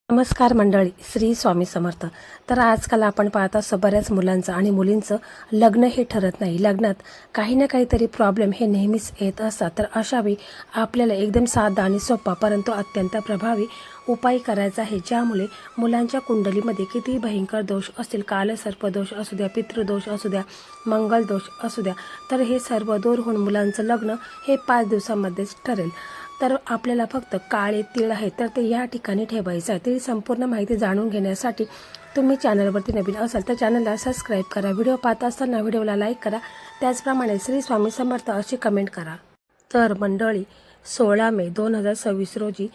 नमस्कार मंडळी, श्री स्वामी समर्थ. तर आजकाल आपण पाहत असतो बऱ्याच मुलांचं आणि मुलींचं लग्न हे ठरत नाही. लग्नात काही ना काहीतरी प्रॉब्लेम हे नेहमीच येत असतात. तर अशावेळी आपल्याला एकदम साधा आणि सोपा परंतु अत्यंत प्रभावी उपाय करायचा आहे, ज्यामुळे मुलांच्या कुंडलीमध्ये कितीही भयंकर दोष असतील, कालसर्पदोष असू द्या, पितृदोष असू द्या, मंगलदोष असू द्या, तर हे सर्व दूर होऊन मुलांचं लग्न हे 5 दिवसांमध्येच ठरेल. तर आपल्याला फक्त काळे तीळ आहे तर ते या ठिकाणी ठेवायचं आहे. ती संपूर्ण माहिती जाणून घेण्यासाठी तुम्ही चॅनलवरती नवीन असाल तर चॅनलला सबस्क्राईब करा. व्हिडिओ पाहत असताना व्हिडिओला लाईक करा. त्याचप्रमाणे श्री स्वामी समर्थ अशी कमेंट करा. तर मंडळी, 16 मे 2026 रोजी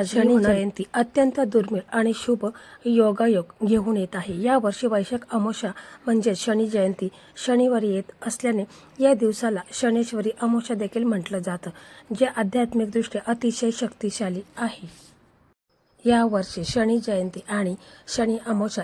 शनी जयंती अत्यंत दुर्मिळ आणि शुभ योगायोग घेऊन येत आहे. या वर्षी वैशाख अमावस्या म्हणजे शनी जयंती शनिवारी येत असल्याने या दिवसाला शनेश्वरी अमावस्या देखील म्हटलं जातं, जे आध्यात्मिकदृष्ट्या अतिशय शक्तिशाली आहे. या वर्षी शनी जयंती आणि शनी अमावस्या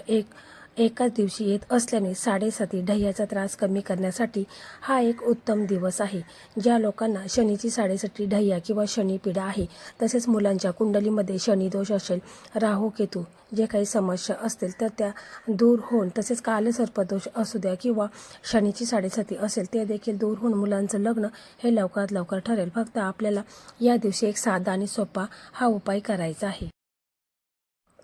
एकाच दिवशी येत असल्याने साडेसाती ढय्याचा त्रास कमी करण्यासाठी हा एक उत्तम दिवस आहे. ज्या लोकांना शनीची साडेसाती ढय्या किंवा शनीपीडा आहे, तसेच मुलांच्या कुंडलीमध्ये शनिदोष असेल, राहू केतू जे काही समस्या असतील तर त्या दूर होऊन, तसेच कालसर्पदोष असू द्या किंवा शनीची साडेसाती असेल ते देखील दूर होऊन मुलांचं लग्न हे लवकरात लवकर ठरेल. फक्त आपल्याला या दिवशी एक साधा आणि सोपा हा उपाय करायचा आहे.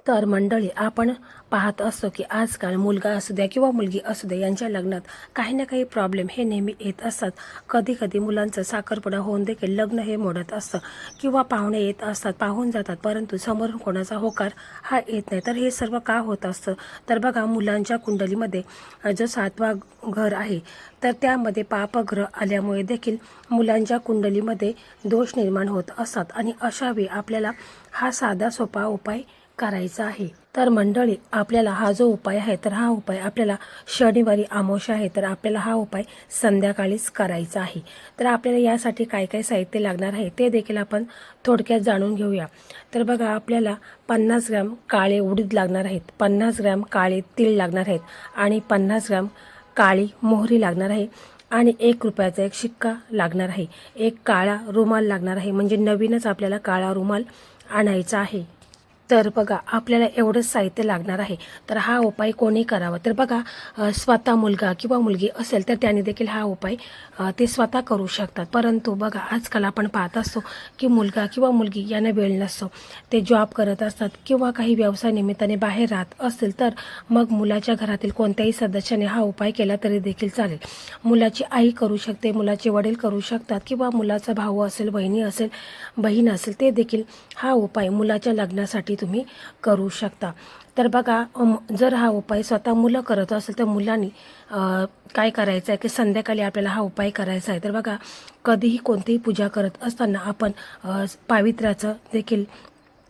तर मंडळी, आपण पाहत असतो की आजकाल मुलगा असू द्या किंवा मुलगी असू द्या, यांच्या लग्नात काही ना काही प्रॉब्लेम हे नेहमी येत असतात. कधी कधी मुलांचं साखरपुडा होऊन देखील लग्न हे मोडत असतं किंवा पाहुणे येत असतात, पाहून जातात, परंतु समोरून कोणाचा होकार हा येत नाही. तर हे सर्व का होत असतं? तर बघा, मुलांच्या कुंडलीमध्ये जो 7वा घर आहे तर त्यामध्ये पापग्रह आल्यामुळे देखील मुलांच्या कुंडलीमध्ये दोष निर्माण होत असतात आणि अशावेळी आपल्याला हा साधा सोपा उपाय करायचा आहे. तर मंडळी, आपल्याला हा जो उपाय आहे तर हा उपाय आपल्याला शनिवारी अमावस्या आहे तर आपल्याला हा उपाय संध्याकाळीच करायचा आहे. तर आपल्याला यासाठी काय काय साहित्य लागणार आहे ते देखील आपण थोडक्यात जाणून घेऊया. तर बघा, आपल्याला 50 ग्रॅम काळे उडीद लागणार आहेत, 50 ग्रॅम काळे तीळ लागणार आहेत आणि 50 ग्रॅम काळी मोहरी लागणार आहे आणि 1 रुपयाचा एक शिक्का लागणार आहे. एक काळा रुमाल लागणार आहे, म्हणजे नवीनच आपल्याला काळा रुमाल आणायचा आहे. तर बघा, आपल्याला एवढंच साहित्य लागणार आहे. तर हा उपाय कोणी करावा? तर बघा, स्वतः मुलगा किंवा मुलगी असेल तर त्याने देखील हा उपाय ते स्वतः करू शकतात. परंतु बघा, आजकाल आपण पाहत असतो की मुलगा किंवा मुलगी यांना वेळ नसतो, ते जॉब करत असतात किंवा काही व्यवसाय निमित्ताने बाहेर राहत असतील, तर मग मुलाच्या घरातील कोणत्याही सदस्याने हा उपाय केला तरी देखील चालेल. मुलाची आई करू शकते, मुलाचे वडील करू शकतात किंवा मुलाचा भाऊ असेल, बहीण असेल, ते देखील हा उपाय मुलाच्या लग्नासाठी तुम्ही करू शकता. तर बघा, जर हा उपाय स्वतः मुलं करत असेल तर मुलांनी काय करायचं आहे की संध्याकाळी आपल्याला हा उपाय करायचा आहे. तर बघा, कधीही कोणतीही पूजा करत असताना आपण पावित्र्याचं देखील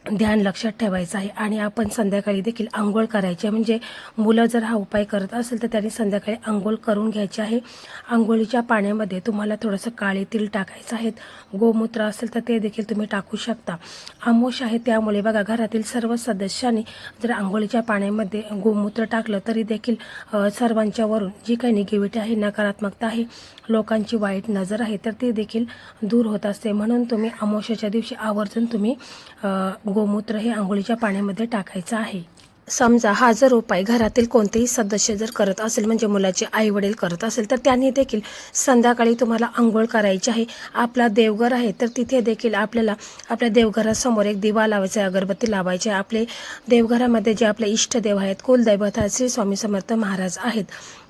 ध्यान लक्षात ठेवायचं आहे आणि आपण संध्याकाळी देखील आंघोळ करायची आहे. म्हणजे मुलं जर हा उपाय करत असेल तर त्यांनी संध्याकाळी आंघोळ करून घ्यायची आहे. आंघोळीच्या पाण्यामध्ये तुम्हाला थोडंसं काळे तीळ टाकायचं आहे. गोमूत्र असेल तर ते देखील तुम्ही टाकू शकता. अमावस्या आहे त्यामुळे बघा, घरातील सर्व सदस्यांनी जर आंघोळीच्या पाण्यामध्ये गोमूत्र टाकलं तरी देखील सर्वांच्या वरून जी काही निगेटिव्हिटी आहे, नकारात्मकता आहे, लोकांची वाईट नजर आहे, तर ती देखील दूर होत असते. म्हणून तुम्ही अमावस्येच्या दिवशी आवर्जून तुम्ही गोमूत्र हे आंघोळीच्या पाण्यामध्ये टाकायचं आहे. समजा हा जर उपाय घरातील कोणतेही सदस्य जर करत असेल, म्हणजे मुलाचे आई वडील करत असेल, तर त्यांनी देखील संध्याकाळी तुम्हाला आंघोळ करायची आहे. आपला देवघर आहे तर तिथे देखील आपल्याला आपल्या देवघरासमोर एक दिवा लावायचा आहे, अगरबत्ती लावायची आहे. आपले देवघरामध्ये जे आपले इष्टदेव आहेत, कुलदैवत आहेत, श्री स्वामी समर्थ महाराज आहेत,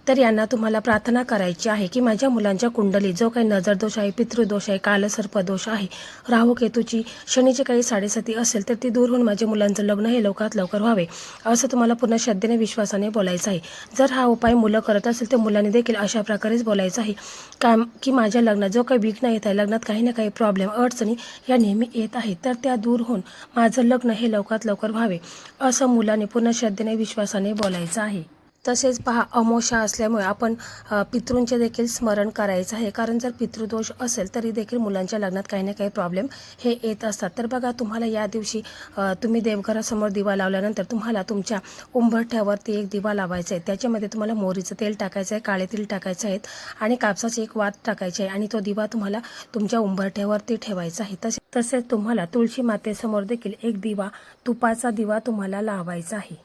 तर यांना तुम्हाला प्रार्थना करायची आहे की माझ्या मुलांच्या कुंडली जो काही नजरदोष आहे, पितृदोष आहे, कालसर्पदोष आहे, राहू केतूची, शनीची काही साडेसाती असेल तर ती दूर होऊन माझ्या मुलांचं लग्न हे लवकरात लवकर व्हावे, असं तुम्हाला पूर्ण श्रद्धेने विश्वासाने बोलायचं आहे. जर हा उपाय मुलं करत असेल तर मुलांनी देखील अशा प्रकारेच बोलायचं आहे की माझ्या लग्नात जो काही विघ्न येत आहे, लग्नात काही ना काही प्रॉब्लेम, अडचणी या नेहमी येत आहेत, तर त्या दूर होऊन माझं लग्न हे लवकरात लवकर व्हावे, असं मुलाने पूर्ण श्रद्धेने विश्वासाने बोलायचं आहे. तसेच पहा, अमावस्या असल्यामुळे आपण पितृंचे देखील स्मरण करायचं आहे, कारण जर पितृदोष असेल तरी देखील मुलांच्या लग्नात काही ना काही प्रॉब्लेम हे येत असतात. तर बघा, तुम्हाला या दिवशी तुम्ही देवघरासमोर दिवा लावल्यानंतर तुम्हाला तुमच्या उंबरठ्यावरती एक दिवा लावायचा आहे. त्याच्यामध्ये तुम्हाला मोहरीचं तेल टाकायचं आहे, काळे तेल टाकायचं आहे आणि कापसाची एक वात टाकायची आहे आणि तो दिवा तुम्हाला तुमच्या उंबरठ्यावरती ठेवायचा आहे. तसेच तुम्हाला तुळशी मातेसमोर देखील एक दिवा, तुपाचा दिवा तुम्हाला लावायचा आहे.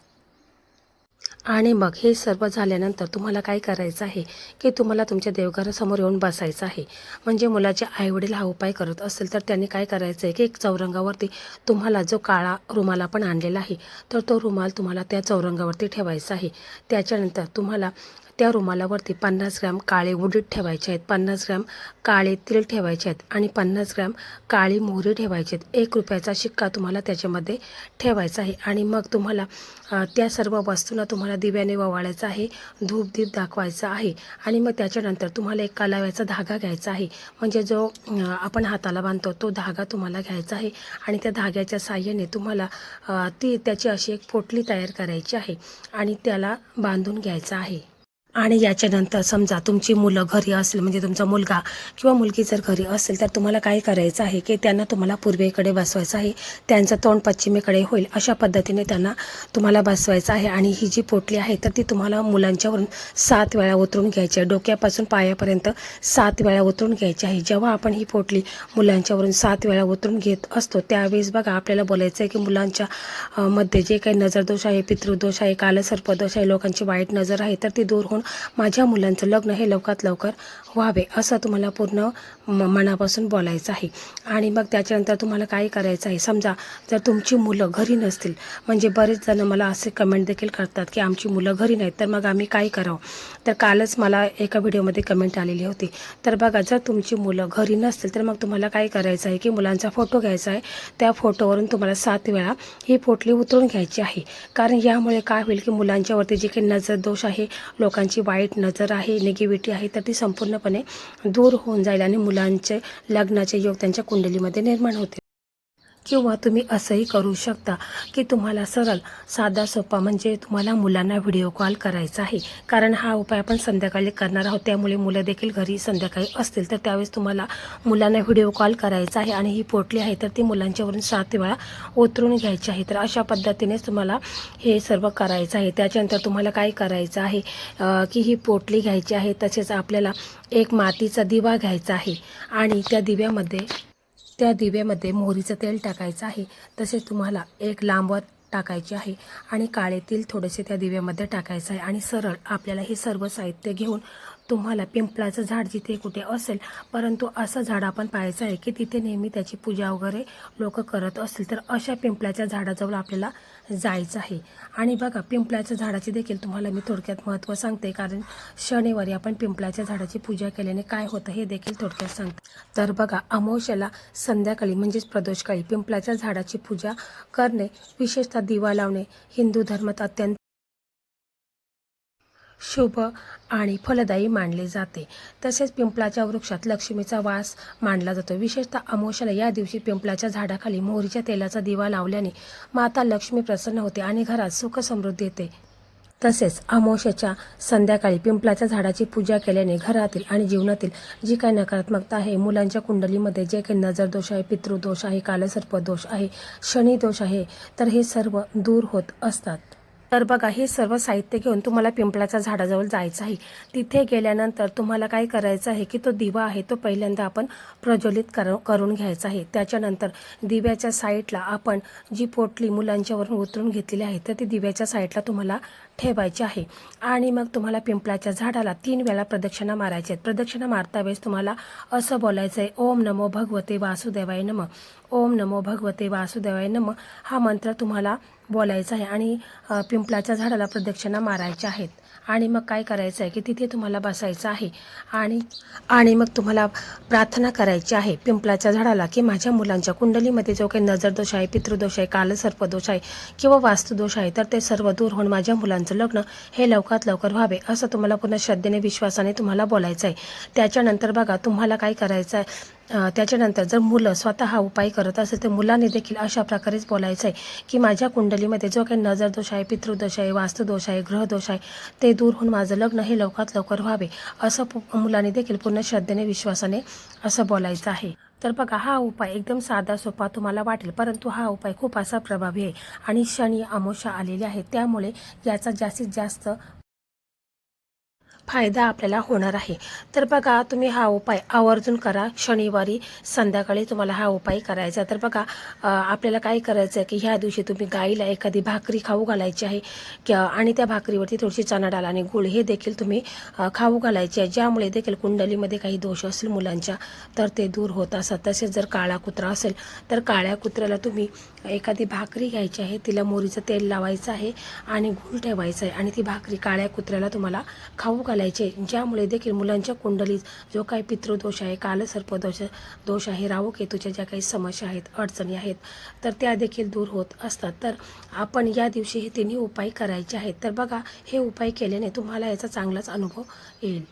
आणि मग हे सर्व झाल्यानंतर तुम्हाला काय करायचं आहे की तुम्हाला तुमच्या देवघरासमोर येऊन बसायचं आहे. म्हणजे मुलाचे आईवडील हा उपाय करत असेल तर त्यांनी काय करायचं आहे की एक चौरंगावरती तुम्हाला जो काळा रुमाल आपण आणलेला आहे तर तो रुमाल तुम्हाला त्या चौरंगावरती ठेवायचा आहे. त्याच्यानंतर तुम्हाला त्या रुमालावरती 50 ग्रॅम काळे उडीद ठेवायचे आहेत, 50 ग्रॅम काळे तीळ ठेवायचे आहेत आणि 50 ग्रॅम काळी मोहरी ठेवायची आहेत. 1 रुपयाचा शिक्का तुम्हाला त्याच्यामध्ये ठेवायचा आहे. आणि मग तुम्हाला त्या सर्व वस्तूंना तुम्हाला दिव्याने ओवाळायचं आहे, धूपदीप दाखवायचा आहे. आणि मग त्याच्यानंतर तुम्हाला एक कालाव्याचा धागा घ्यायचा आहे, म्हणजे जो आपण हाताला बांधतो तो धागा तुम्हाला घ्यायचा आहे. आणि त्या धाग्याच्या साहाय्याने तुम्हाला त्याची अशी एक पोटली तयार करायची आहे आणि त्याला बांधून घ्यायचं आहे. आणि याच्यानंतर समजा तुमची मुलं घरी असेल, म्हणजे तुमचा मुलगा किंवा मुलगी जर घरी असेल तर तुम्हाला काय करायचं आहे की त्यांना तुम्हाला पूर्वेकडे बसवायचं आहे, त्यांचं तोंड पश्चिमेकडे होईल अशा पद्धतीने त्यांना तुम्हाला बसवायचं आहे. आणि ही जी पोटली आहे तर ती तुम्हाला मुलांच्यावरून 7 वेळा उतरून घ्यायची आहे, डोक्यापासून पायापर्यंत 7 वेळा उतरून घ्यायची आहे. जेव्हा आपण ही पोटली मुलांच्यावरून 7 वेळा उतरून घेत असतो त्यावेळेस बघा, आपल्याला बोलायचं आहे की मुलांच्या मध्ये जे काही नजरदोष आहे, पितृदोष आहे, कालसर्पदोष आहे, लोकांची वाईट नजर आहे तर ती दूर होऊन माझ्या मुलांचं लग्न हे लवकरात लवकर व्हावे असं तुम्हाला पूर्ण मनापासून बोलायचं आहे. आणि मग त्याच्यानंतर तुम्हाला काय करायचं आहे, समजा जर तुमची मुलं घरी नसतील, म्हणजे बरेच जण मला असे कमेंट देखील करतात की आमची मुलं घरी नाहीत तर मग आम्ही काय करावं. तर कालच मला एका व्हिडिओमध्ये कमेंट आलेली होती. तर बघा, जर तुमची मुलं घरी नसतील तर मग तुम्हाला काय करायचं आहे की मुलांचा फोटो घ्यायचा आहे, त्या फोटोवरून तुम्हाला 7 वेळा ही पोटली उतरून घ्यायची आहे. कारण यामुळे काय होईल की मुलांच्यावरती जे काही नजर दोष आहे, लोकांची वाईट नजर आहे, निगेटिव्हिटी आहे तर ती संपूर्णपणे दूर होऊन जाईल आणि मुलांचे लग्नाचे योग त्यांच्या कुंडलीमध्ये निर्माण होते. किंवा तुम्ही असंही करू शकता की तुम्हाला सरळ साधा सोपा, म्हणजे तुम्हाला मुलांना व्हिडिओ कॉल करायचा आहे. कारण हा उपाय आपण संध्याकाळी करणार आहोत, त्यामुळे मुलं देखील घरी संध्याकाळी असतील तर त्यावेळेस तुम्हाला मुलांना व्हिडिओ कॉल करायचा आहे. आणि ही पोटली आहे तर ती मुलांच्यावरून 7 वेळा उतरून घ्यायची आहे. तर अशा पद्धतीनेच तुम्हाला हे सर्व करायचं आहे. त्याच्यानंतर तुम्हाला काय करायचं आहे की ही पोटली घ्यायची आहे, तसेच आपल्याला एक मातीचा दिवा घ्यायचा आहे आणि त्या दिव्यामध्ये मोहरीचं तेल टाकायचं आहे. तसेच तुम्हाला एक लांबवर टाकायची आहे आणि काळे तेल थोडेसे त्या दिव्यामध्ये टाकायचं आहे. आणि सरळ आपल्याला हे सर्व साहित्य घेऊन तुम्हाला पिंपळाचं झाड जिथे कुठे असेल, परंतु असं झाड आपण पाहायचं आहे की तिथे नेहमी त्याची पूजा वगैरे लोक करत असतील, तर अशा पिंपळाच्या झाडाजवळ आपल्याला जायचं आहे. आणि बघा, पिंपळाच्या झाडाची देखील तुम्हाला मी थोडक्यात महत्त्व सांगते, कारण शनिवारी आपण पिंपळाच्या झाडाची पूजा केल्याने काय होतं हे देखील थोडक्यात सांगते. तर बघा, अमावस्याला संध्याकाळी म्हणजेच प्रदोषकाळी पिंपळाच्या झाडाची पूजा करणे, विशेषतः दिवा लावणे हिंदू धर्मात अत्यंत शुभ आणि फलदायी मानले जाते. तसेच पिंपळाच्या वृक्षात लक्ष्मीचा वास मानला जातो. विशेषतः अमावस्याला या दिवशी पिंपळाच्या झाडाखाली मोहरीच्या तेलाचा दिवा लावल्याने माता लक्ष्मी प्रसन्न होते आणि घरात सुख समृद्धी येते. तसेच अमावस्याच्या संध्याकाळी पिंपळाच्या झाडाची पूजा केल्याने घरातील आणि जीवनातील जी काही नकारात्मकता आहे, मुलांच्या कुंडलीमध्ये जे काही नजरदोष आहे, पितृदोष आहे, कालसर्पदोष आहे, शनिदोष आहे, तर हे सर्व दूर होत असतात. तर बघा, हे सर्व साहित्य घेऊन तुम्हाला पिंपळाच्या झाडाजवळ जायचं आहे. तिथे गेल्यानंतर तुम्हाला काय करायचं आहे की तो दिवा आहे तो पहिल्यांदा आपण प्रज्वलित करून घ्यायचा आहे. त्याच्यानंतर दिव्याच्या साईडला आपण जी पोटली मुलांच्यावरून उतरून घेतलेली आहे तर ती दिव्याच्या साईडला तुम्हाला ठेवायची आहे. आणि मग तुम्हाला पिंपळाच्या झाडाला 3 वेळा प्रदक्षिणा मारायच्या आहेत. प्रदक्षिणा मारता वेळेस तुम्हाला असं बोलायचं आहे, ओम नमो भगवते वासुदेवाय नमः, ओम नमो भगवते वासुदेवाय नमः हा मंत्र तुम्हाला बोलायचा आहे. आणि पिंपळाच्या झाडाला प्रदक्षिणा मारायच्या आहेत. आणि मग काय करायचं आहे की तिथे तुम्हाला बसायचं आहे आणि मग तुम्हाला प्रार्थना करायची आहे पिंपळाच्या झाडाला की माझ्या मुलांच्या कुंडलीमध्ये जो काही नजरदोष आहे, पितृदोष आहे, कालसर्पदोष आहे किंवा वास्तुदोष आहे तर ते सर्व दूर होऊन माझ्या मुलांचं लग्न हे लवकरात लवकर व्हावे असं तुम्हाला पुन्हा श्रद्धेने, विश्वासाने तुम्हाला बोलायचं आहे. त्याच्यानंतर बघा, तुम्हाला काय करायचं आहे, त्याच्यानंतर जर मुलं स्वतः हा उपाय करत असेल तर मुलांनी देखील अशा प्रकारेच बोलायचं आहे की माझ्या कुंडलीमध्ये जो काही नजरदोष आहे, पितृदोष आहे, वास्तुदोष आहे, ग्रहदोष आहे ते दूर होऊन माझं लग्न हे लवकरात लवकर व्हावे, असं मुलाने देखील पूर्ण श्रद्धेने विश्वासाने असं बोलायचं आहे. तर बघा, हा उपाय एकदम साधा सोपा तुम्हाला वाटेल, परंतु हा उपाय खूप असा प्रभावी आहे आणि शनी अमावस्या आलेली आहे, त्यामुळे याचा जास्तीत जास्त फायदा आपल्याला होणार आहे. तर बघा, तुम्ही हा उपाय आवर्जून करा. शनिवारी संध्याकाळी तुम्हाला हा उपाय करायचा. तर बघा, आपल्याला काय करायचं आहे की ह्या दिवशी तुम्ही गाईला एखादी भाकरी खाऊ घालायची आहे आणि त्या भाकरीवरती थोडीशी चणा डाळ आणि गूळ हे देखील तुम्ही खाऊ घालायचे आहे, ज्यामुळे देखील कुंडलीमध्ये काही दोष असतील मुलांच्या तर ते दूर होत असतात. तसेच जर काळा कुत्रा असेल तर काळ्या कुत्र्याला तुम्ही एखादी भाकरी घ्यायची आहे, तिला मोहरीचं तेल लावायचं आहे आणि गूळ ठेवायचं आहे आणि ती भाकरी काळ्या कुत्र्याला तुम्हाला खाऊ घालायचे, ज्यामुळे देखील मुलांच्या कुंडलीत जो काही पितृदोष आहे, कालसर्पदोष आहे, राहूकेतूच्या ज्या काही समस्या आहेत, अडचणी आहेत, तर त्या देखील दूर होत असतात. तर आपण या दिवशी हे तिन्ही उपाय करायचे आहेत. तर बघा, हे उपाय केल्याने तुम्हाला याचा चांगलाच अनुभव येईल.